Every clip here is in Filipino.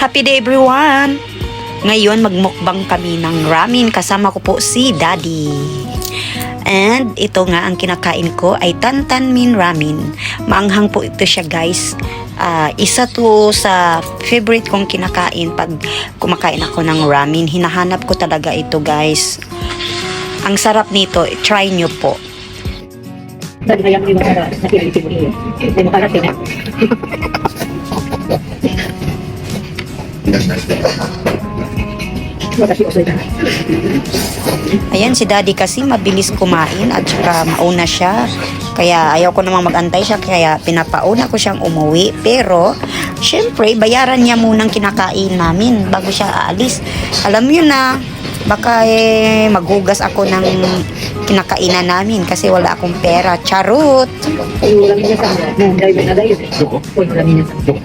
Happy day everyone! Ngayon magmukbang kami ng ramen, kasama ko po si Daddy. And ito nga ang kinakain ko ay Tantan Min Ramen. Maanghang po ito siya guys. Isa to sa favorite kong kinakain pag kumakain ako ng ramen. Hinahanap ko talaga ito guys. Ang sarap nito, try nyo po. Dahil hayang yung mga nakilalitin mo niyo. Hindi mo karating. Ayan si Daddy kasi mabilis kumain at saka mauna siya. Kaya ayaw ko namang mag-antay siya, kaya pinapauna ko siyang umuwi. Pero syempre bayaran niya munang kinakain namin bago siya aalis. Alam niyo na, baka maghugas ako ng kinakainan namin kasi wala akong pera. Charot! Ay, wala niya sa mga. Dahil may nadayo. Uy, wala niya sa mga.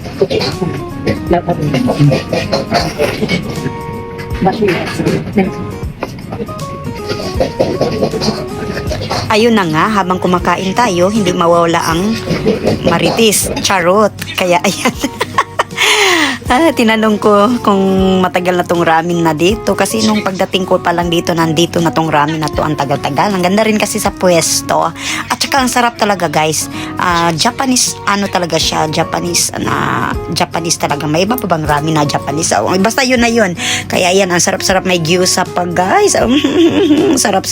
Lapat mo. Ayun na nga, habang kumakain tayo, hindi mawawala ang maritis. Charot! Kaya ayan. Tinanong ko kung matagal na tong ramen na dito kasi nung pagdating ko pa lang dito, nandito na tong ramen na to, ang tagal-tagal. Ang ganda rin kasi sa pwesto at saka ang sarap talaga guys. Japanese talaga siya, Japanese talaga. May iba pa bang ramen na Japanese? Basta yun na yun. Kaya yan, ang sarap-sarap, may gyusa pa guys. Sarap.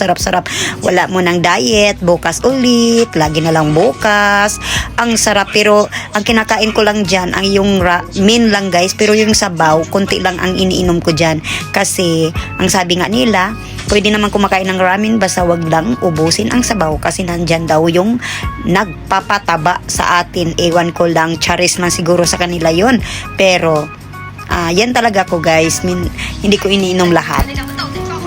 Wala mo ng diet, bukas ulit, lagi na lang bukas. Ang sarap, pero ang kinakain ko lang dyan ang yung ramen lang guys, pero yung sabaw konti lang ang iniinom ko dyan kasi ang sabi nga nila, pwede naman kumakain ng ramen basta wag lang ubusin ang sabaw kasi nandyan daw yung nagpapataba sa atin. Ewan ko lang, charis lang siguro sa kanila yon, pero yan talaga ko guys, hindi ko iniinom lahat.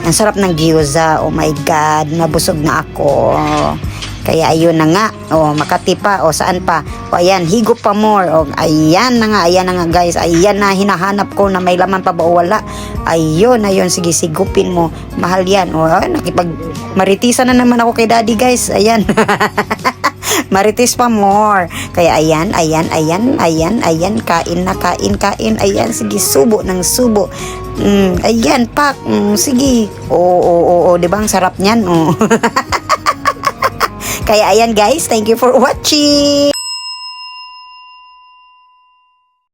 Ang sarap ng gyoza, oh my god, nabusog na ako. Kaya ayun na nga, Makati pa, saan pa, ayan, higop pa more, ayan na nga guys, ayan na, hinahanap ko na may laman pa ba o wala, ayun, sige, sigupin mo, mahal yan, nakipag maritisan na naman ako kay Daddy guys, ayan, maritis pa more, kaya ayan, kain, ayan, sige, subo ng subo, ayan, pak, sige, diba ang sarap niyan, Kaya ayan guys, thank you for watching!